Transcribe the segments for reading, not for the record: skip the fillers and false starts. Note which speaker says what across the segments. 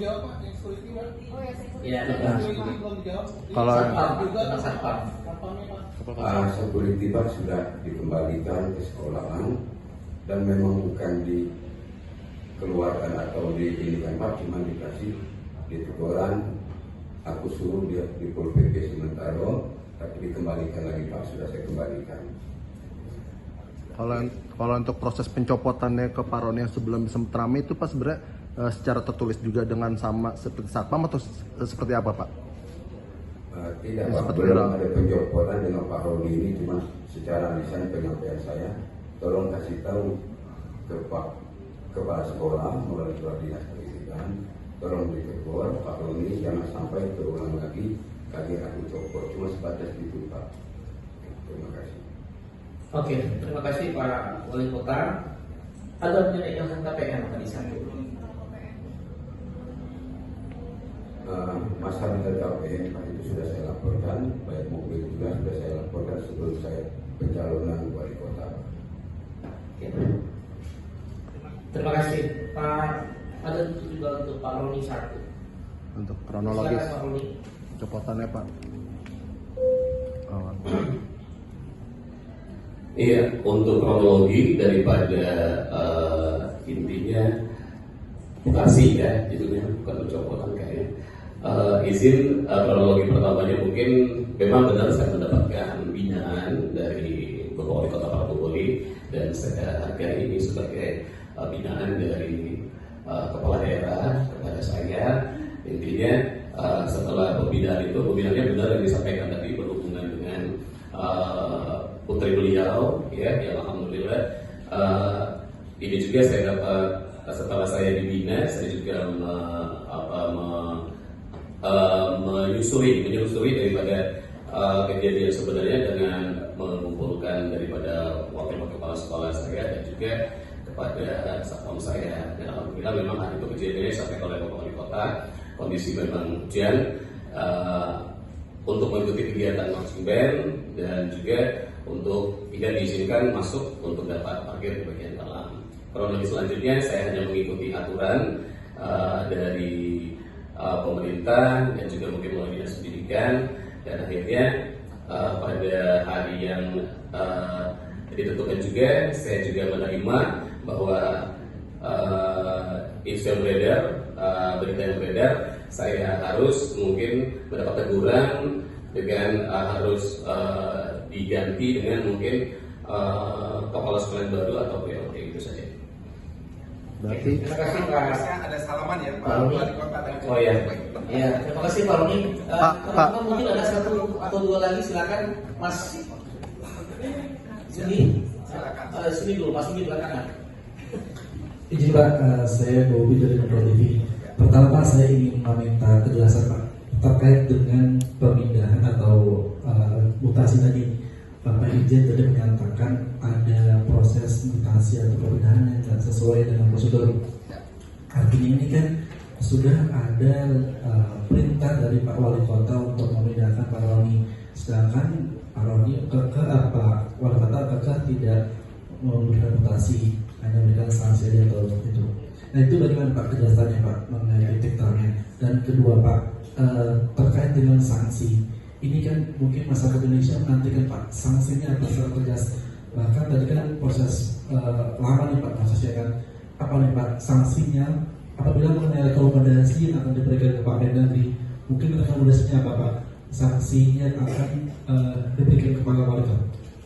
Speaker 1: dijawab Pak, yang security Pak.
Speaker 2: Oh ya, saya
Speaker 3: Iya,
Speaker 1: Security belum dijawab.
Speaker 4: Kalau
Speaker 1: juga
Speaker 3: Satpam.
Speaker 1: Satpamnya Pak.
Speaker 5: Security Pak sudah dikembalikan ke sekolahan dan memang bukan dikeluarkan atau diinikan Pak, cuma dikasih di teguran. Aku suruh dia di Pol PP sementara, tapi dikembalikan lagi Pak, sudah saya kembalikan.
Speaker 4: kalau untuk proses pencopotannya ke Pak Roni yang sebelum sempat ramai itu Pak sebenarnya secara tertulis juga dengan sama seperti Satpam atau seperti apa Pak?
Speaker 5: Tidak Pak, belum ada pencopotan dengan Pak Roni ini, cuma secara lisan penyampaian saya, tolong kasih tahu ke Pak Kepala Sekolah melalui surat dinas pendidikan, tolong ditegur Pak Roni jangan sampai terulang lagi kali aku copot, cuma sebatas itu Pak. Terima kasih.
Speaker 3: Oke, terima kasih Pak Wali Kota. Ada yang KPM tadi satu.
Speaker 5: Masalah LKPN Pak itu sudah saya laporkan, baik mobil juga sudah saya laporkan sebelum saya pencalonan wali kota.
Speaker 3: Oke. Terima kasih Pak. Ada juga untuk Pak Roni satu.
Speaker 4: Untuk kronologis
Speaker 3: Silakan, Pak Roni.
Speaker 4: pencopotannya Pak.
Speaker 6: Iya, untuk kronologi daripada intinya mutasi ya, judulnya bukan pencopotan kayaknya. Izin kronologi pertamanya mungkin memang benar saya mendapatkan binaan dari Bapak Wali Kota Paratuboli dan saya hargai ini sebagai binaan dari kepala daerah kepada saya. Intinya setelah pembinaan itu, pembinaannya benar yang disampaikan tadi berhubungan dengan putri beliau, ya, yang alhamdulillah ini juga saya dapat setelah saya dibina, saya juga menyusuri daripada kejadian sebenarnya dengan mengumpulkan daripada wakil kepala sekolah saya dan juga kepada satpam saya. Dan alhamdulillah memang hari itu kejadiannya disampaikan oleh Bapak Wali Kota, kondisi memang hujan untuk mengikuti kegiatan marching band dan juga untuk tidak diizinkan masuk untuk dapat parkir di bagian dalam. Kronologi selanjutnya saya hanya mengikuti aturan dari pemerintah dan juga mungkin melalui dinas pendidikan, dan akhirnya pada hari yang ditentukan juga saya juga menerima bahwa isu yang beredar, berita yang beredar, saya harus mungkin mendapat teguran dengan harus diganti dengan mungkin kepala sekolah yang baru atau PLT itu saja.
Speaker 4: Berarti
Speaker 3: Terima kasih Pak.
Speaker 1: Ada salaman ya Pak Wali Kota dan
Speaker 3: Oh ya, ya terima kasih Pak Roni. Teman-teman mungkin ada satu atau dua lagi, silakan Mas. Sini, sini dulu, Mas ini belakangan.
Speaker 7: Izin Pak, saya Bobi dari Metro TV. Pertama Pak, saya ingin meminta kejelasan Pak terkait dengan pemindahan atau mutasi tadi. Bapak Irjen tadi menyatakan ada proses mutasi atau pemindahan yang tidak sesuai dengan prosedur. Artinya ini kan sudah ada perintah dari Pak Wali Kota untuk memindahkan Pak Roni, sedangkan Pak Roni Pak Wali Kota kekeh tidak memberikan mutasi, hanya memberikan sanksi saja atau itu. Nah itu bagaimana Pak kejelasannya Pak mengenai titik terangnya? Dan kedua Pak, terkait dengan sanksi, ini kan mungkin masyarakat Indonesia menantikan Pak sanksinya akan secara tegas. Bahkan tadi kan proses lama nih Pak prosesnya kan, apa nih Pak sanksinya apabila mengenai rekomendasi yang akan diberikan ke Pak Mendagri, mungkin rekomendasinya apa Pak? Sanksinya akan diberikan kepada wali kota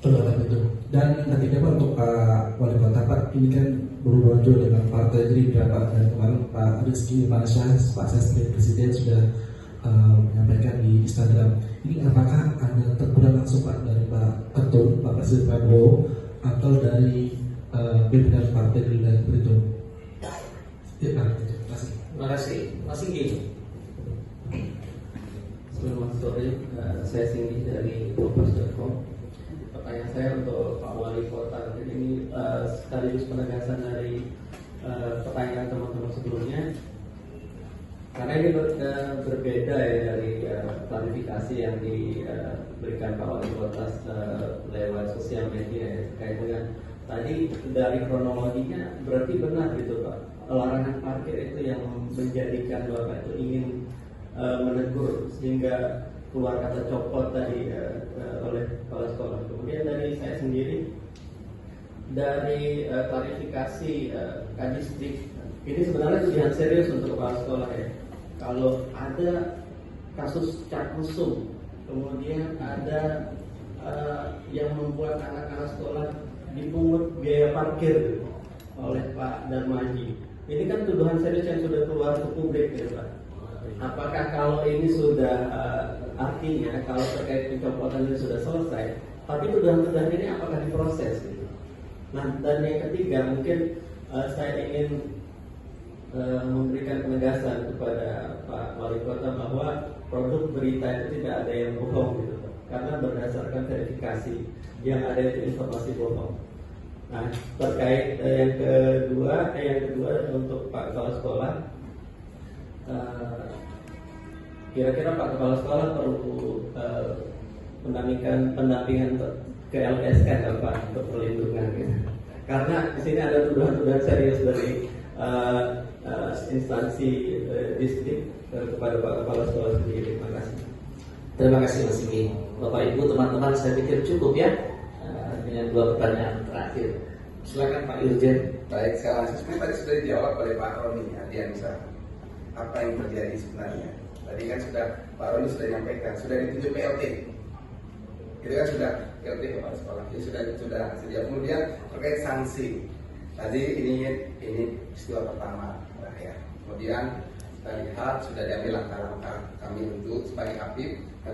Speaker 7: terhadap itu. Dan yang ketiga Pak, untuk Pak Wali Kota Pak, ini kan berujung dengan Partai Gerindra Pak, dan kemarin Pak Rizky Mansyah, Pak Sestri Presiden sudah menyampaikan di Instagram. Ini apakah ada teguran langsung Pak dari Pak Ketum, Pak Presiden Prabowo, atau dari pimpinan Partai Gerindra itu? Ya Pak, terima kasih.
Speaker 3: Terima kasih, Mas Singgi.
Speaker 8: Selamat sore, saya Singgi dari Kompas.com. Pertanyaan saya untuk Pak Wali Kota, jadi ini sekaligus penegasan dari pertanyaan teman-teman sebelumnya. Karena ini berbeda ya dari klarifikasi yang diberikan Pak Wali Kota lewat sosial media ya, terkait dengan tadi dari kronologinya berarti benar gitu Pak. larangan parkir itu yang menjadikan Bapak itu ingin menegur sehingga keluar kata copot tadi oleh kepala sekolah. Kemudian dari saya sendiri, dari klarifikasi Kadisdik, ini sebenarnya tuduhan serius untuk kepala sekolah ya. Kalau ada kasus cat mesum, kemudian ada yang membuat anak-anak sekolah dipungut biaya parkir oleh Pak Darmaji, ini kan tuduhan serius yang sudah keluar ke publik ya Pak. Apakah kalau ini sudah artinya kalau terkait pencopotan ini sudah selesai, tapi tuduhan-tuduhan ini apakah diproses gitu? Nah, dan yang ketiga mungkin saya ingin memberikan penegasan kepada Pak Wali Kota bahwa produk berita itu tidak ada yang bohong gitu, karena berdasarkan verifikasi yang ada itu informasi bohong. Nah, terkait yang kedua untuk Pak Kepala Sekolah, kira-kira Pak Kepala Sekolah perlu pendampingan ke LPSK kan Pak untuk perlindungan gitu. Karena di sini ada tuduhan-tuduhan serius dari instansi distrik kepada Pak Kepala Sekolah sendiri. Terima kasih.
Speaker 3: Terima kasih Mas Singgi. Bapak Ibu teman-teman, saya pikir cukup ya dengan 2 pertanyaan terakhir. Silakan Pak Irjen.
Speaker 1: Baik, saya langsung. Sebenarnya tadi sudah dijawab oleh Pak Roni Ardiansa. Apa yang terjadi sebenarnya? Tadi kan sudah Pak Roni sudah menyampaikan, sudah ditunjuk PLT. Itu kan sudah PLT kepala sekolah. Jadi sudah sedia. Kemudian terkait sanksi. Tadi ini peristiwa pertama ya. Kemudian kita lihat sudah diambil langkah-langkah kami untuk sebagai APIP dan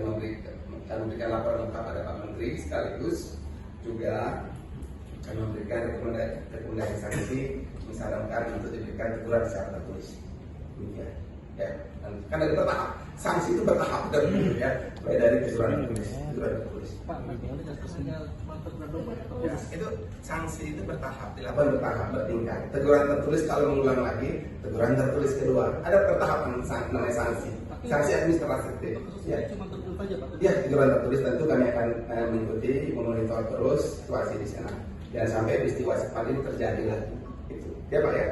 Speaker 1: memberikan laporan lengkap pada Pak Menteri, sekaligus juga akan memberikan rekomendasi sanksi misalkan untuk diberikan teguran secara tertulis. Ya, kan dari bertahap. Sanksi itu bertahap ya, mulai dari teguran tertulis. Ya, itu sanksi itu bertahap, dilakukan bertahap, bertingkat. Teguran tertulis kalau mengulang lagi, teguran tertulis kedua. Ada pertahapan namanya sanksi. Sanksi administratif. Ya, teguran tertulis tentu kami akan mengikuti, memonitor terus situasi di sana. Dan sampai peristiwa seperti ini terjadi lagi. Itu. Ya Pak ya.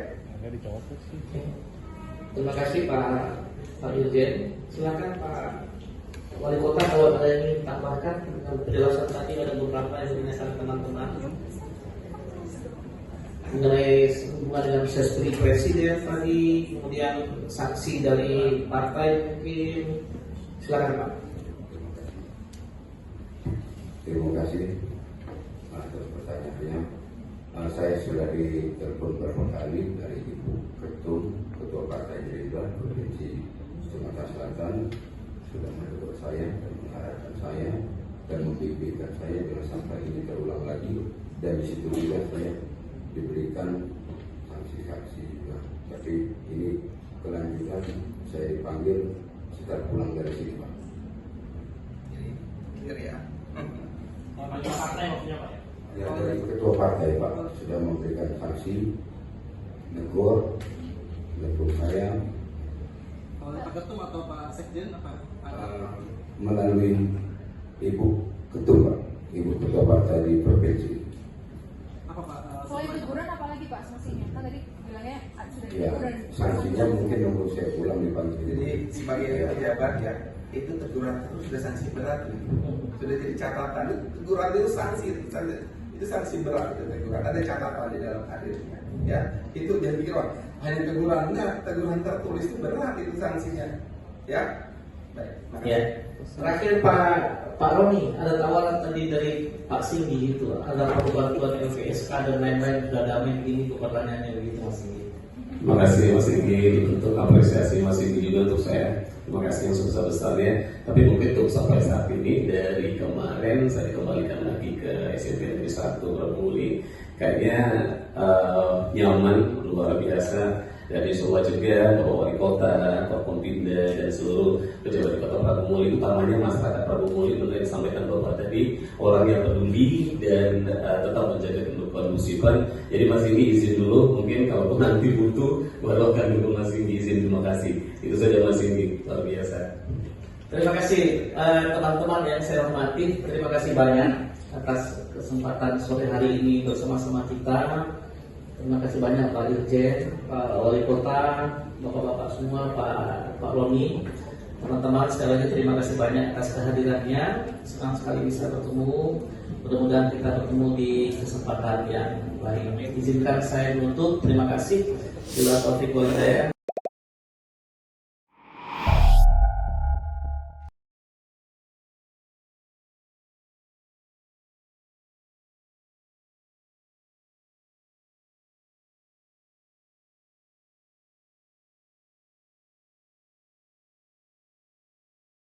Speaker 3: Terima kasih Pak Irjen. Silakan Pak Wali Kota kalau ada yang ingin tambahkan dengan penjelasan tadi, ada beberapa yang ditanyakan teman-teman mengenai hubungan dengan sespri presiden tadi, kemudian saksi dari partai mungkin. Silakan Pak.
Speaker 5: Terima kasih atas pertanyaannya. Saya sudah ditelepon beberapa kali dari Ibu Ketua Partai Gerindra Provinsi Sumatera Selatan, sudah menegur saya dan mengarahkan saya dan membimbingkan saya jangan sampai ini terulang lagi, dan di situ juga saya diberikan sanksi-sanksi juga. Tapi ini kelanjutan, saya dipanggil setelah pulang dari sini Pak.
Speaker 1: Jadi clear ya.
Speaker 5: Ya, dari ketua partai Pak sudah memberikan sanksi, negur saya.
Speaker 1: Oleh Pak Ketum atau Pak Sekjen apa?
Speaker 5: Melalui Ibu Ketum Pak, Ibu Ketua Partai di Provinsi.
Speaker 1: Apa Pak?
Speaker 2: Selain teguran apa lagi Pak sanksinya? Kan tadi bilangnya sudah
Speaker 5: Ya,
Speaker 2: diteguran.
Speaker 5: sanksinya mungkin nunggu saya pulang dipanggil.
Speaker 1: Jadi sebagai pejabat ya, itu teguran itu sudah sanksi berat, sudah jadi catatan. Teguran itu sanksi, itu sanksi berat itu teguran. Ada catatan di dalam hadirnya. Ya, itu jangan pikir hanya tegurannya, teguran tertulis itu berat itu sanksinya. Ya, baik.
Speaker 3: Ya. Terakhir Pak Roni, ada tawaran tadi dari Pak Singgi itu, ada bantuan LPSK dan lain-lain, sudah damai begini ke pertanyaannya begitu Mas Singgi.
Speaker 6: Terima kasih Mas Singgi untuk apresiasi Mas Singgi juga untuk saya. Terima kasih yang sebesar-besarnya. Tapi mungkin untuk sampai saat ini, dari kemarin saya dikembalikan lagi ke SMP Negeri 1 Pramuwuli. Kayaknya nyaman, luar biasa. Dan insya Allah juga Bapak Wali Kota, Bapak Pembina, dan seluruh pejabat di Kota Pramuwuli, utamanya masyarakat Pramuwuli, benar yang disampaikan Bapak tadi, orang yang peduli dan tetap menjaga kondusifan. Jadi Mas Singgi izin dulu, mungkin kalau nanti butuh baru akan dulu Mas Singgi izin. Terima kasih. Itu saja Mas Singgi, luar biasa.
Speaker 3: Terima kasih teman-teman yang saya hormati. Terima kasih banyak atas kesempatan sore hari ini bersama-sama kita. Terima kasih banyak Pak Irjen, Pak Wali Kota, Bapak-bapak semua, Pak Roni. Teman-teman sekali lagi terima kasih banyak atas kehadirannya. Senang sekali bisa bertemu. Mudah-mudahan kita bertemu di kesempatan yang lain. Izinkan saya menutup. Terima kasih. Bila taufiq wal hidayah.